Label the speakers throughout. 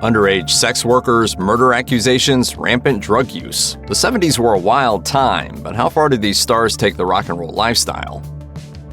Speaker 1: Underage sex workers, murder accusations, rampant drug use. The 70s were a wild time, but how far did these stars take the rock and roll lifestyle?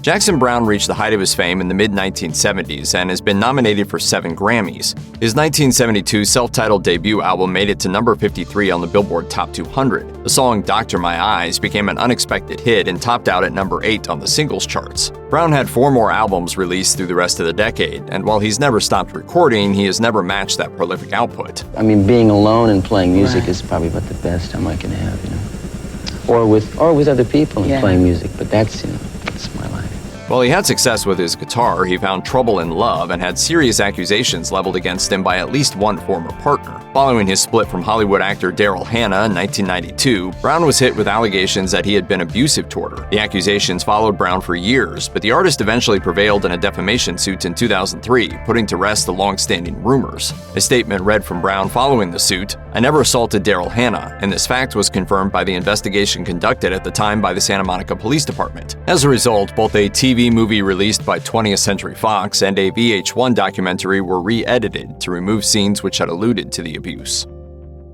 Speaker 1: Jackson Browne reached the height of his fame in the mid-1970s and has been nominated for 7 Grammys. His 1972 self-titled debut album made it to number 53 on the Billboard Top 200. The song Doctor My Eyes became an unexpected hit and topped out at number 8 on the singles charts. Browne had 4 more albums released through the rest of the decade, and while he's never stopped recording, he has never matched that prolific output.
Speaker 2: I mean, being alone and playing music is probably about the best time I can have, you know. Or with other people and playing music, but that's, that's my life.
Speaker 1: While he had success with his guitar, he found trouble in love and had serious accusations leveled against him by at least one former partner. Following his split from Hollywood actor Daryl Hannah in 1992, Browne was hit with allegations that he had been abusive toward her. The accusations followed Browne for years, but the artist eventually prevailed in a defamation suit in 2003, putting to rest the long-standing rumors. A statement read from Browne following the suit: "I never assaulted Daryl Hannah, and this fact was confirmed by the investigation conducted at the time by the Santa Monica Police Department." As a result, both a TV movie released by 20th Century Fox and a VH1 documentary were re-edited to remove scenes which had alluded to the abuse.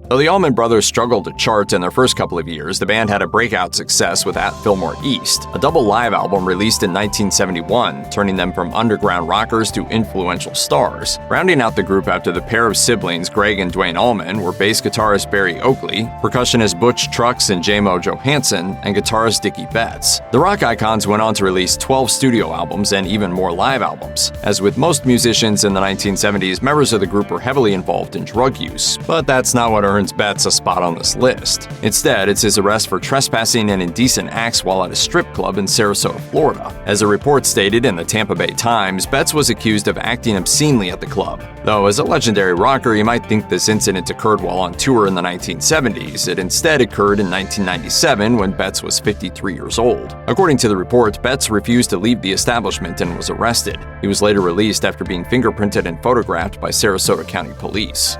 Speaker 1: Though the Allman Brothers struggled to chart in their first couple of years, the band had a breakout success with At Fillmore East, a double live album released in 1971, turning them from underground rockers to influential stars. Rounding out the group after the pair of siblings Greg and Dwayne Allman were bass guitarist Barry Oakley, percussionist Butch Trucks and J-Mo Johansson, and guitarist Dickey Betts. The rock icons went on to release 12 studio albums and even more live albums. As with most musicians in the 1970s, members of the group were heavily involved in drug use, but that's not what earns Betts a spot on this list. Instead, it's his arrest for trespassing and indecent acts while at a strip club in Sarasota, Florida. As a report stated in the Tampa Bay Times, Betts was accused of acting obscenely at the club. Though as a legendary rocker, you might think this incident occurred while on tour in the 1970s. It instead occurred in 1997 when Betts was 53 years old. According to the report, Betts refused to leave the establishment and was arrested. He was later released after being fingerprinted and photographed by Sarasota County Police.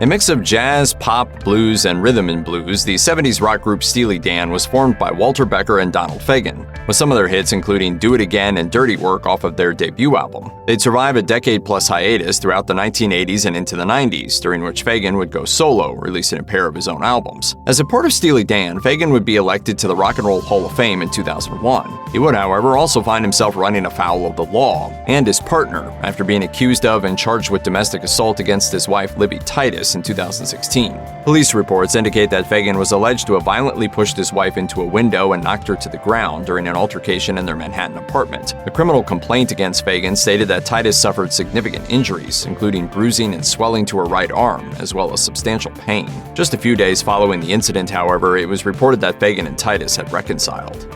Speaker 1: A mix of jazz, pop, blues, and rhythm and blues, the 70s rock group Steely Dan was formed by Walter Becker and Donald Fagen, with some of their hits including Do It Again and Dirty Work off of their debut album. They'd survive a decade-plus hiatus throughout the 1980s and into the 90s, during which Fagen would go solo, releasing a pair of his own albums. As a part of Steely Dan, Fagen would be elected to the Rock and Roll Hall of Fame in 2001. He would, however, also find himself running afoul of the law and his partner after being accused of and charged with domestic assault against his wife Libby Titus in 2016. Police reports indicate that Fagen was alleged to have violently pushed his wife into a window and knocked her to the ground during an altercation in their Manhattan apartment. The criminal complaint against Fagen stated that Titus suffered significant injuries, including bruising and swelling to her right arm, as well as substantial pain. Just a few days following the incident, however, it was reported that Fagen and Titus had reconciled.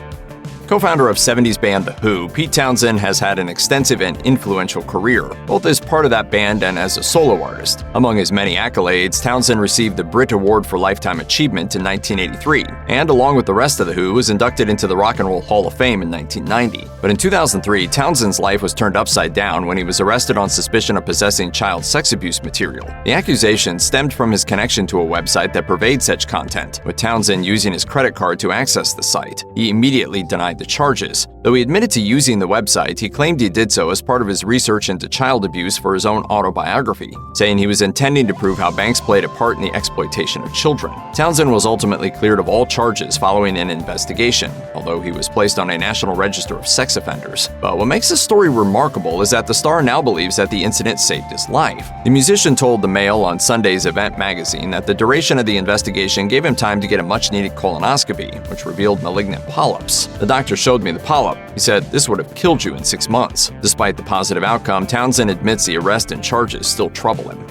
Speaker 1: Co-founder of 70s band The Who, Pete Townshend has had an extensive and influential career, both as part of that band and as a solo artist. Among his many accolades, Townshend received the Brit Award for Lifetime Achievement in 1983, and along with the rest of The Who, was inducted into the Rock and Roll Hall of Fame in 1990. But in 2003, Townshend's life was turned upside down when he was arrested on suspicion of possessing child sex abuse material. The accusation stemmed from his connection to a website that purveyed such content, with Townshend using his credit card to access the site. He immediately denied the charges. Though he admitted to using the website, he claimed he did so as part of his research into child abuse for his own autobiography, saying he was intending to prove how banks played a part in the exploitation of children. Townshend was ultimately cleared of all charges following an investigation, although he was placed on a national register of sex offenders. But what makes this story remarkable is that the star now believes that the incident saved his life. The musician told the Mail on Sunday's Event magazine that the duration of the investigation gave him time to get a much-needed colonoscopy, which revealed malignant polyps. The doctor showed me the polyp. He said, "This would have killed you in 6 months." Despite the positive outcome, Townshend admits the arrest and charges still trouble him.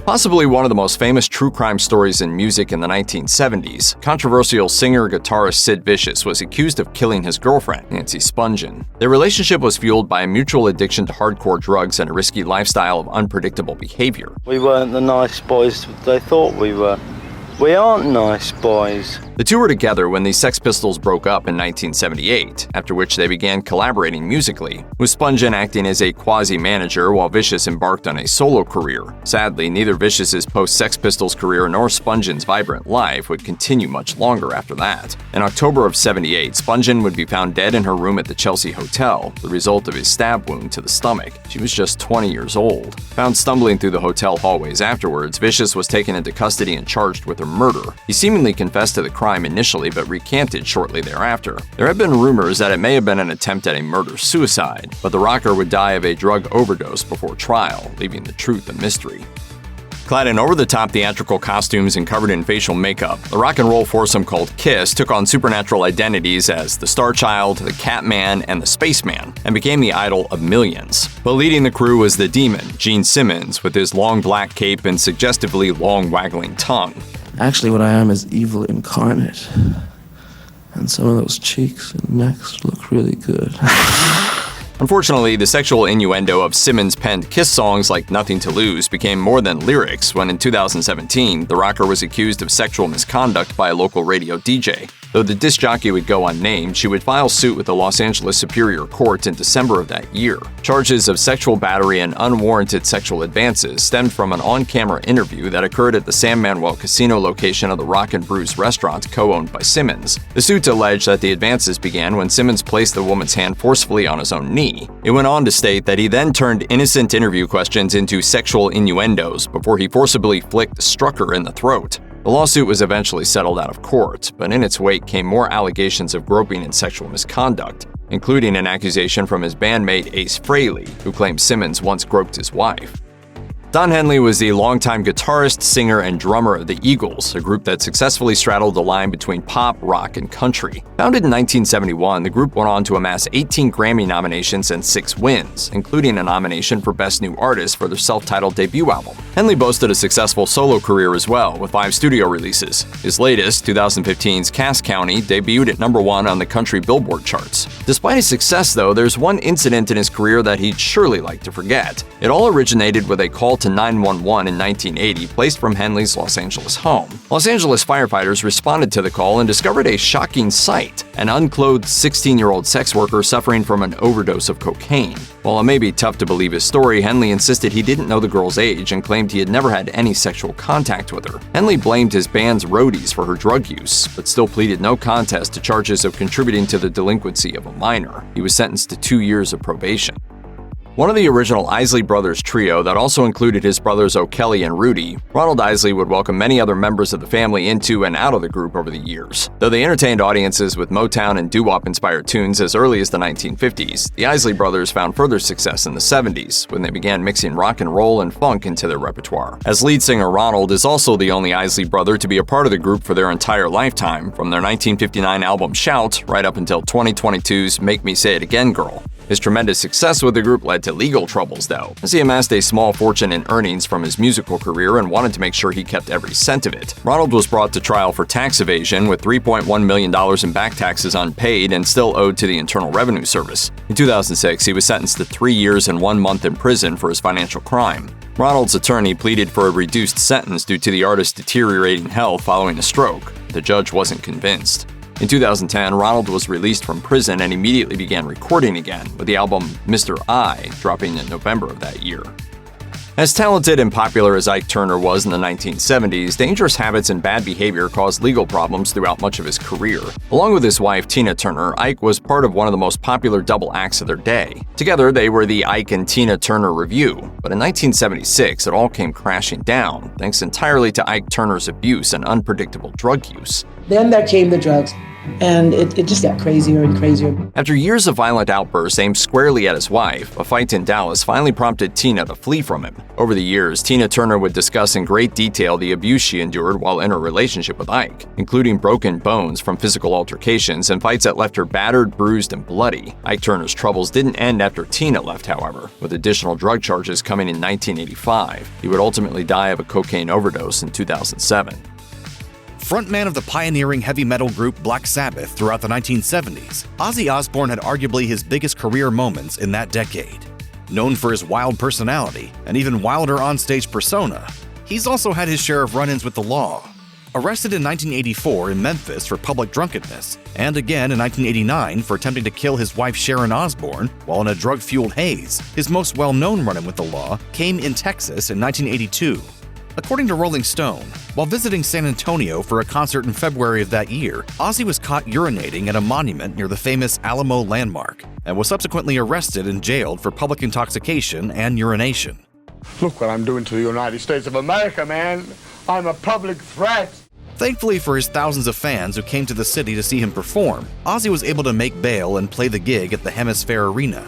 Speaker 1: Possibly one of the most famous true crime stories in music in the 1970s, controversial singer-guitarist Sid Vicious was accused of killing his girlfriend, Nancy Spungen. Their relationship was fueled by a mutual addiction to hardcore drugs and a risky lifestyle of unpredictable behavior.
Speaker 3: We weren't the nice boys they thought we were. We aren't nice boys.
Speaker 1: The two were together when the Sex Pistols broke up in 1978, after which they began collaborating musically, with Spungen acting as a quasi-manager while Vicious embarked on a solo career. Sadly, neither Vicious's post-Sex Pistols career nor Spungen's vibrant life would continue much longer after that. In October of '78, Spungen would be found dead in her room at the Chelsea Hotel, the result of his stab wound to the stomach. She was just 20 years old. Found stumbling through the hotel hallways afterwards, Vicious was taken into custody and charged with her murder. He seemingly confessed to the crime initially, but recanted shortly thereafter. There have been rumors that it may have been an attempt at a murder-suicide, but the rocker would die of a drug overdose before trial, leaving the truth a mystery. Clad in over-the-top theatrical costumes and covered in facial makeup, the rock and roll foursome called KISS took on supernatural identities as the Star Child, the Catman, and the Spaceman, and became the idol of millions. But leading the crew was the Demon, Gene Simmons, with his long black cape and suggestively long waggling tongue.
Speaker 3: Actually, what I am is evil incarnate. And some of those cheeks and necks look really good.
Speaker 1: Unfortunately, the sexual innuendo of Simmons-penned Kiss songs like Nothing to Lose became more than lyrics when in 2017, the rocker was accused of sexual misconduct by a local radio DJ. Though the disc jockey would go unnamed, she would file suit with the Los Angeles Superior Court in December of that year. Charges of sexual battery and unwarranted sexual advances stemmed from an on-camera interview that occurred at the San Manuel Casino location of the Rock and Brews restaurant co-owned by Simmons. The suit alleged that the advances began when Simmons placed the woman's hand forcefully on his own knee. It went on to state that he then turned innocent interview questions into sexual innuendos before he forcibly struck her in the throat. The lawsuit was eventually settled out of court, but in its wake came more allegations of groping and sexual misconduct, including an accusation from his bandmate Ace Frehley, who claimed Simmons once groped his wife. Don Henley was the longtime guitarist, singer, and drummer of the Eagles, a group that successfully straddled the line between pop, rock, and country. Founded in 1971, the group went on to amass 18 Grammy nominations and 6 wins, including a nomination for Best New Artist for their self-titled debut album. Henley boasted a successful solo career as well, with 5 studio releases. His latest, 2015's Cass County, debuted at #1 on the country Billboard charts. Despite his success, though, there's one incident in his career that he'd surely like to forget. It all originated with a call to 911 in 1980 placed from Henley's Los Angeles home. Los Angeles firefighters responded to the call and discovered a shocking sight: an unclothed 16-year-old sex worker suffering from an overdose of cocaine. While it may be tough to believe his story, Henley insisted he didn't know the girl's age and claimed he had never had any sexual contact with her. Henley blamed his band's roadies for her drug use, but still pleaded no contest to charges of contributing to the delinquency of a minor. He was sentenced to 2 years of probation. One of the original Isley Brothers trio that also included his brothers O'Kelly and Rudy, Ronald Isley would welcome many other members of the family into and out of the group over the years. Though they entertained audiences with Motown and doo-wop inspired tunes as early as the 1950s, the Isley Brothers found further success in the 70s when they began mixing rock and roll and funk into their repertoire. As lead singer Ronald is also the only Isley brother to be a part of the group for their entire lifetime, from their 1959 album Shout right up until 2022's Make Me Say It Again Girl. His tremendous success with the group led to legal troubles, though, as he amassed a small fortune in earnings from his musical career and wanted to make sure he kept every cent of it. Ronald was brought to trial for tax evasion, with $3.1 million in back taxes unpaid and still owed to the Internal Revenue Service. In 2006, he was sentenced to 3 years and 1 month in prison for his financial crime. Ronald's attorney pleaded for a reduced sentence due to the artist's deteriorating health following a stroke. The judge wasn't convinced. In 2010, Ronald was released from prison and immediately began recording again, with the album Mr. I dropping in November of that year. As talented and popular as Ike Turner was in the 1970s, dangerous habits and bad behavior caused legal problems throughout much of his career. Along with his wife, Tina Turner, Ike was part of one of the most popular double acts of their day. Together, they were the Ike and Tina Turner Review, but in 1976, it all came crashing down, thanks entirely to Ike Turner's abuse and unpredictable drug use.
Speaker 4: Then there came the drugs, and it just got crazier and crazier.
Speaker 1: After years of violent outbursts aimed squarely at his wife, a fight in Dallas finally prompted Tina to flee from him. Over the years, Tina Turner would discuss in great detail the abuse she endured while in her relationship with Ike, including broken bones from physical altercations and fights that left her battered, bruised, and bloody. Ike Turner's troubles didn't end after Tina left, however, with additional drug charges coming in 1985. He would ultimately die of a cocaine overdose in 2007.
Speaker 5: Frontman of the pioneering heavy metal group Black Sabbath throughout the 1970s, Ozzy Osbourne had arguably his biggest career moments in that decade. Known for his wild personality and even wilder onstage persona, he's also had his share of run-ins with the law. Arrested in 1984 in Memphis for public drunkenness, and again in 1989 for attempting to kill his wife Sharon Osbourne while in a drug-fueled haze, his most well-known run-in with the law came in Texas in 1982. According to Rolling Stone, while visiting San Antonio for a concert in February of that year, Ozzy was caught urinating at a monument near the famous Alamo landmark and was subsequently arrested and jailed for public intoxication and urination.
Speaker 6: Look what I'm doing to the United States of America, man. I'm a public threat.
Speaker 5: Thankfully for his thousands of fans who came to the city to see him perform, Ozzy was able to make bail and play the gig at the Hemisphere Arena.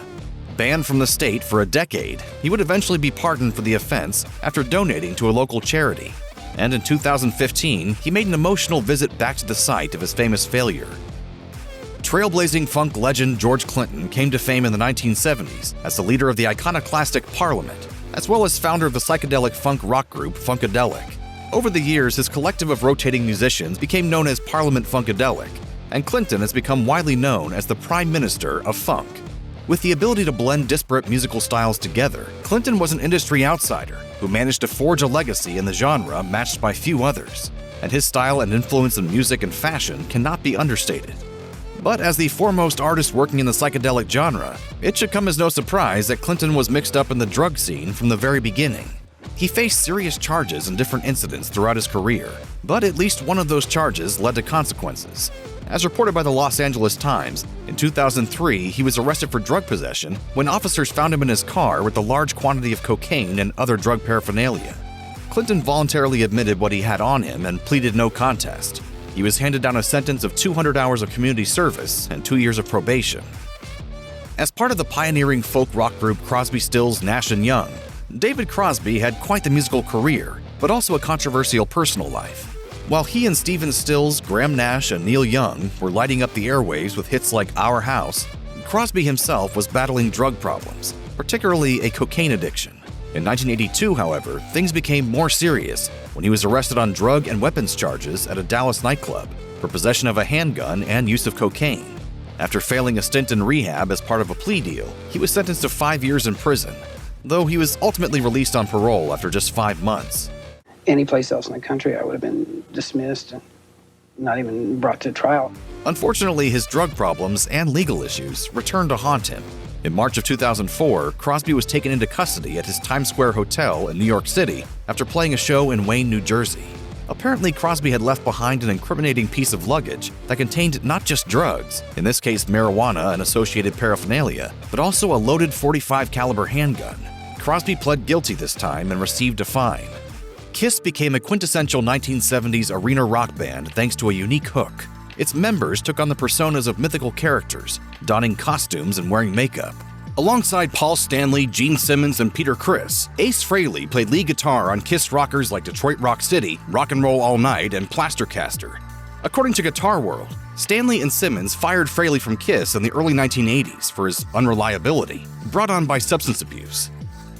Speaker 5: Banned from the state for a decade, he would eventually be pardoned for the offense after donating to a local charity. And in 2015, he made an emotional visit back to the site of his famous failure. Trailblazing funk legend George Clinton came to fame in the 1970s as the leader of the iconoclastic Parliament, as well as founder of the psychedelic funk rock group Funkadelic. Over the years, his collective of rotating musicians became known as Parliament Funkadelic, and Clinton has become widely known as the Prime Minister of Funk. With the ability to blend disparate musical styles together, Clinton was an industry outsider who managed to forge a legacy in the genre matched by few others, and his style and influence in music and fashion cannot be understated. But as the foremost artist working in the psychedelic genre, it should come as no surprise that Clinton was mixed up in the drug scene from the very beginning. He faced serious charges in different incidents throughout his career, but at least one of those charges led to consequences. As reported by the Los Angeles Times, in 2003 he was arrested for drug possession when officers found him in his car with a large quantity of cocaine and other drug paraphernalia. Clinton voluntarily admitted what he had on him and pleaded no contest. He was handed down a sentence of 200 hours of community service and 2 years of probation. As part of the pioneering folk rock group Crosby, Stills, Nash & Young, David Crosby had quite the musical career, but also a controversial personal life. While he and Stephen Stills, Graham Nash, and Neil Young were lighting up the airwaves with hits like Our House, Crosby himself was battling drug problems, particularly a cocaine addiction. In 1982, however, things became more serious when he was arrested on drug and weapons charges at a Dallas nightclub for possession of a handgun and use of cocaine. After failing a stint in rehab as part of a plea deal, he was sentenced to 5 years in prison, though he was ultimately released on parole after just 5 months.
Speaker 4: Any place else in the country, I would have been dismissed and not even brought to trial.
Speaker 5: Unfortunately, his drug problems and legal issues returned to haunt him. In March of 2004, Crosby was taken into custody at his Times Square hotel in New York City after playing a show in Wayne, New Jersey. Apparently, Crosby had left behind an incriminating piece of luggage that contained not just drugs, in this case marijuana and associated paraphernalia, but also a loaded .45 caliber handgun. Crosby pled guilty this time and received a fine. Kiss became a quintessential 1970s arena rock band thanks to a unique hook. Its members took on the personas of mythical characters, donning costumes and wearing makeup. Alongside Paul Stanley, Gene Simmons, and Peter Criss, Ace Frehley played lead guitar on Kiss rockers like Detroit Rock City, Rock and Roll All Night, and Plastercaster. According to Guitar World, Stanley and Simmons fired Frehley from Kiss in the early 1980s for his unreliability, brought on by substance abuse.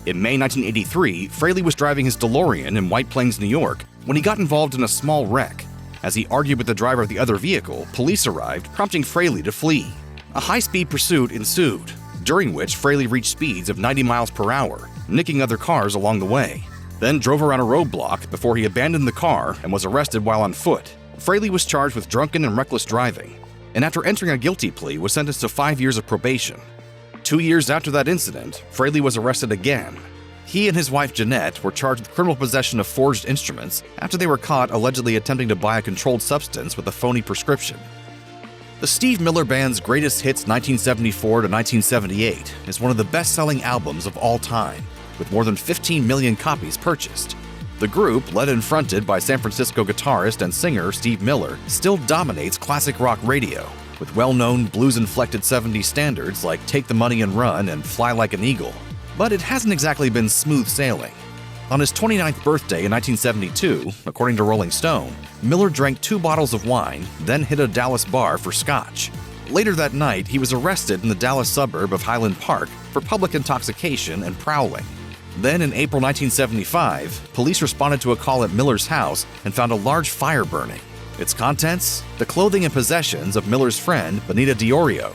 Speaker 5: In May 1983, Frehley was driving his DeLorean in White Plains, New York, when he got involved in a small wreck. As he argued with the driver of the other vehicle, police arrived, prompting Frehley to flee. A high-speed pursuit ensued, during which Frehley reached speeds of 90 miles per hour, nicking other cars along the way, then drove around a roadblock before he abandoned the car and was arrested while on foot. Frehley was charged with drunken and reckless driving, and after entering a guilty plea was sentenced to 5 years of probation. 2 years after that incident, Frehley was arrested again. He and his wife Jeanette were charged with criminal possession of forged instruments after they were caught allegedly attempting to buy a controlled substance with a phony prescription. The Steve Miller Band's Greatest Hits 1974 to 1978 is one of the best-selling albums of all time, with more than 15 million copies purchased. The group, led and fronted by San Francisco guitarist and singer Steve Miller, still dominates classic rock radio, with well-known blues-inflected 70s standards like Take the Money and Run and Fly Like an Eagle. But it hasn't exactly been smooth sailing. On his 29th birthday in 1972, according to Rolling Stone, Miller drank 2 bottles of wine, then hit a Dallas bar for scotch. Later that night, he was arrested in the Dallas suburb of Highland Park for public intoxication and prowling. Then in April 1975, police responded to a call at Miller's house and found a large fire burning. Its contents? The clothing and possessions of Miller's friend, Benita Diorio.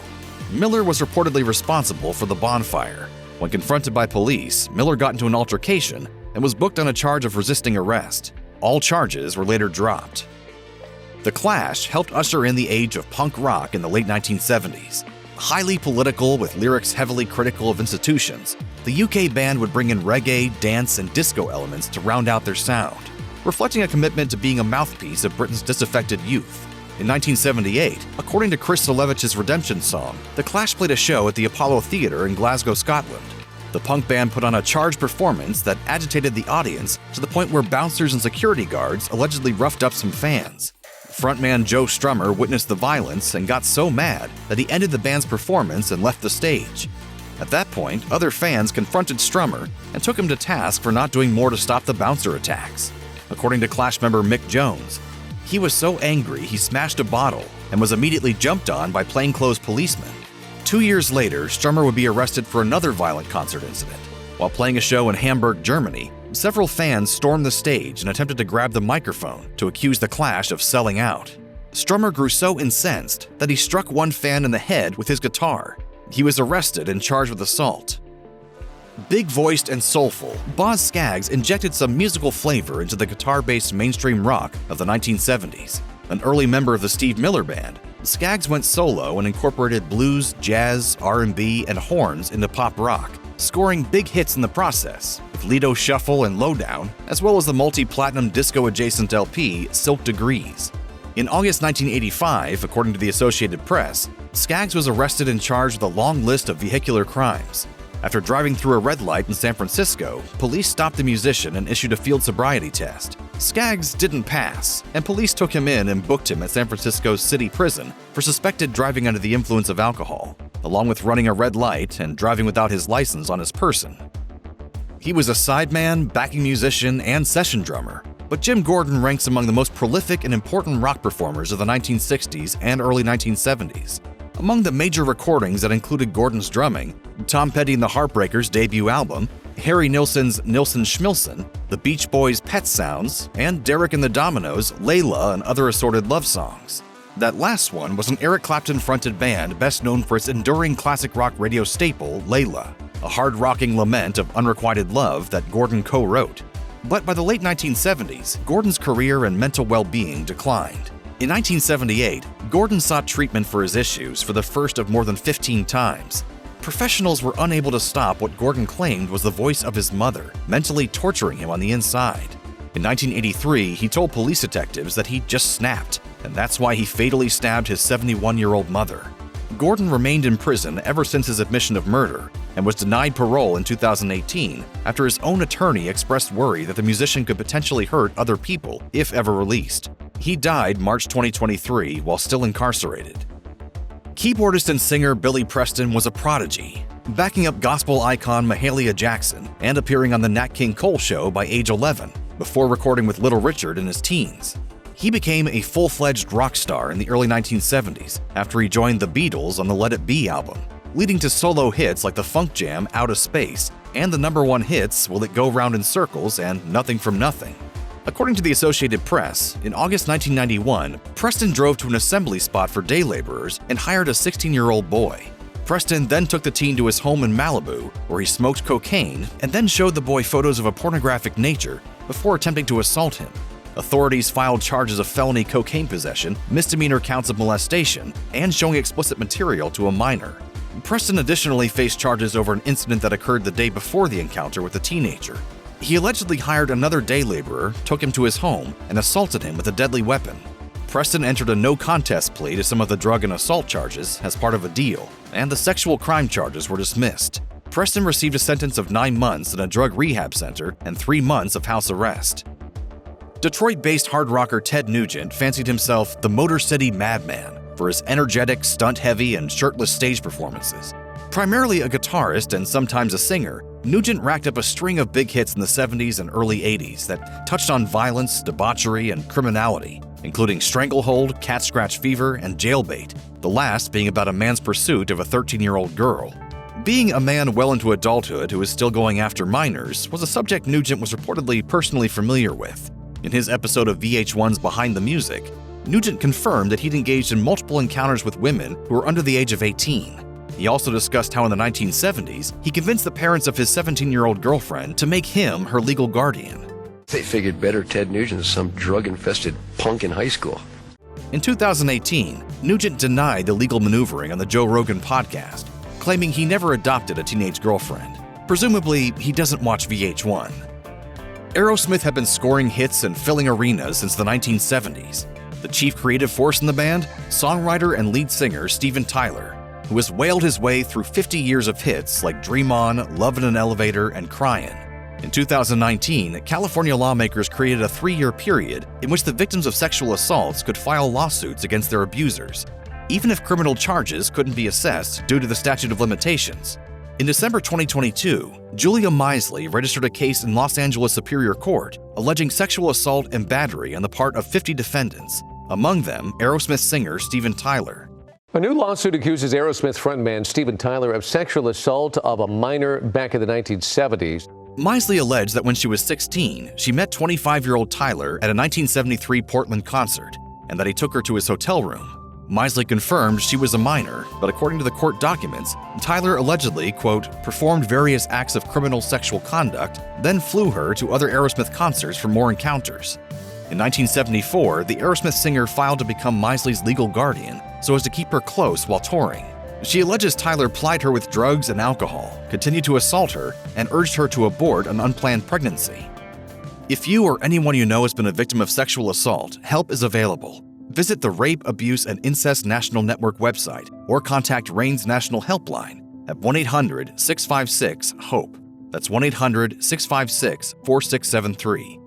Speaker 5: Miller was reportedly responsible for the bonfire. When confronted by police, Miller got into an altercation and was booked on a charge of resisting arrest. All charges were later dropped. The Clash helped usher in the age of punk rock in the late 1970s. Highly political with lyrics heavily critical of institutions, the UK band would bring in reggae, dance, and disco elements to round out their sound, reflecting a commitment to being a mouthpiece of Britain's disaffected youth. In 1978, according to Chris Solevich's Redemption song, The Clash played a show at the Apollo Theatre in Glasgow, Scotland. The punk band put on a charged performance that agitated the audience to the point where bouncers and security guards allegedly roughed up some fans. Frontman Joe Strummer witnessed the violence and got so mad that he ended the band's performance and left the stage. At that point, other fans confronted Strummer and took him to task for not doing more to stop the bouncer attacks. According to Clash member Mick Jones, he was so angry he smashed a bottle and was immediately jumped on by plainclothes policemen. 2 years later, Strummer would be arrested for another violent concert incident. While playing a show in Hamburg, Germany, several fans stormed the stage and attempted to grab the microphone to accuse the Clash of selling out. Strummer grew so incensed that he struck one fan in the head with his guitar. He was arrested and charged with assault. Big-voiced and soulful, Boz Scaggs injected some musical flavor into the guitar-based mainstream rock of the 1970s. An early member of the Steve Miller Band, Scaggs went solo and incorporated blues, jazz, R&B, and horns into pop rock, scoring big hits in the process, with Lido Shuffle and Lowdown, as well as the multi-platinum disco-adjacent LP Silk Degrees. In August 1985, according to the Associated Press, Scaggs was arrested and charged with a long list of vehicular crimes. After driving through a red light in San Francisco, police stopped the musician and issued a field sobriety test. Scaggs didn't pass, and police took him in and booked him at San Francisco's city prison for suspected driving under the influence of alcohol, along with running a red light and driving without his license on his person. He was a sideman, backing musician, and session drummer, but Jim Gordon ranks among the most prolific and important rock performers of the 1960s and early 1970s. Among the major recordings that included Gordon's drumming, Tom Petty and the Heartbreakers' debut album, Harry Nilsson's Nilsson Schmilsson, the Beach Boys' Pet Sounds, and Derek and the Dominoes' Layla and other assorted love songs. That last one was an Eric Clapton-fronted band best known for its enduring classic rock radio staple, Layla, a hard-rocking lament of unrequited love that Gordon co-wrote. But by the late 1970s, Gordon's career and mental well-being declined. In 1978, Gordon sought treatment for his issues for the first of more than 15 times. Professionals were unable to stop what Gordon claimed was the voice of his mother, mentally torturing him on the inside. In 1983, he told police detectives that he just snapped, and that's why he fatally stabbed his 71-year-old mother. Gordon remained in prison ever since his admission of murder and was denied parole in 2018 after his own attorney expressed worry that the musician could potentially hurt other people if ever released. He died March 2023 while still incarcerated. Keyboardist and singer Billy Preston was a prodigy, backing up gospel icon Mahalia Jackson and appearing on the Nat King Cole Show by age 11, before recording with Little Richard in his teens. He became a full-fledged rock star in the early 1970s after he joined the Beatles on the Let It Be album, leading to solo hits like the funk jam Out of Space and the #1 hits Will It Go Round in Circles and Nothing from Nothing. According to the Associated Press, in August 1991, Preston drove to an assembly spot for day laborers and hired a 16-year-old boy. Preston then took the teen to his home in Malibu, where he smoked cocaine and then showed the boy photos of a pornographic nature before attempting to assault him. Authorities filed charges of felony cocaine possession, misdemeanor counts of molestation, and showing explicit material to a minor. Preston additionally faced charges over an incident that occurred the day before the encounter with a teenager. He allegedly hired another day laborer, took him to his home, and assaulted him with a deadly weapon. Preston entered a no-contest plea to some of the drug and assault charges as part of a deal, and the sexual crime charges were dismissed. Preston received a sentence of 9 months in a drug rehab center and 3 months of house arrest. Detroit-based hard rocker Ted Nugent fancied himself the Motor City Madman for his energetic, stunt-heavy, and shirtless stage performances. Primarily a guitarist and sometimes a singer, Nugent racked up a string of big hits in the 70s and early 80s that touched on violence, debauchery, and criminality, including Stranglehold, Cat Scratch Fever, and Jailbait, the last being about a man's pursuit of a 13-year-old girl. Being a man well into adulthood who is still going after minors was a subject Nugent was reportedly personally familiar with. In his episode of VH1's Behind the Music, Nugent confirmed that he'd engaged in multiple encounters with women who were under the age of 18. He also discussed how in the 1970s, he convinced the parents of his 17-year-old girlfriend to make him her legal guardian.
Speaker 7: They figured better Ted Nugent than some drug-infested punk in high school.
Speaker 5: In 2018, Nugent denied the legal maneuvering on the Joe Rogan podcast, claiming he never adopted a teenage girlfriend. Presumably, he doesn't watch VH1. Aerosmith had been scoring hits and filling arenas since the 1970s. The chief creative force in the band? Songwriter and lead singer Steven Tyler, who has wailed his way through 50 years of hits like Dream On, Love in an Elevator, and Cryin'. In 2019, California lawmakers created a 3-year period in which the victims of sexual assaults could file lawsuits against their abusers, even if criminal charges couldn't be assessed due to the statute of limitations. In December 2022, Julia Misley registered a case in Los Angeles Superior Court alleging sexual assault and battery on the part of 50 defendants, among them Aerosmith singer Steven Tyler.
Speaker 7: A new lawsuit accuses Aerosmith frontman Steven Tyler of sexual assault of a minor back in the 1970s.
Speaker 5: Misley alleged that when she was 16, she met 25-year-old Tyler at a 1973 Portland concert, and that he took her to his hotel room. Misley confirmed she was a minor, but according to the court documents, Tyler allegedly, quote, performed various acts of criminal sexual conduct, then flew her to other Aerosmith concerts for more encounters. In 1974, the Aerosmith singer filed to become Misley's legal guardian so as to keep her close while touring. She alleges Tyler plied her with drugs and alcohol, continued to assault her, and urged her to abort an unplanned pregnancy. If you or anyone you know has been a victim of sexual assault, help is available. Visit the Rape, Abuse, and Incest National Network website or contact RAIN's National Helpline at 1-800-656-HOPE. That's 1-800-656-4673.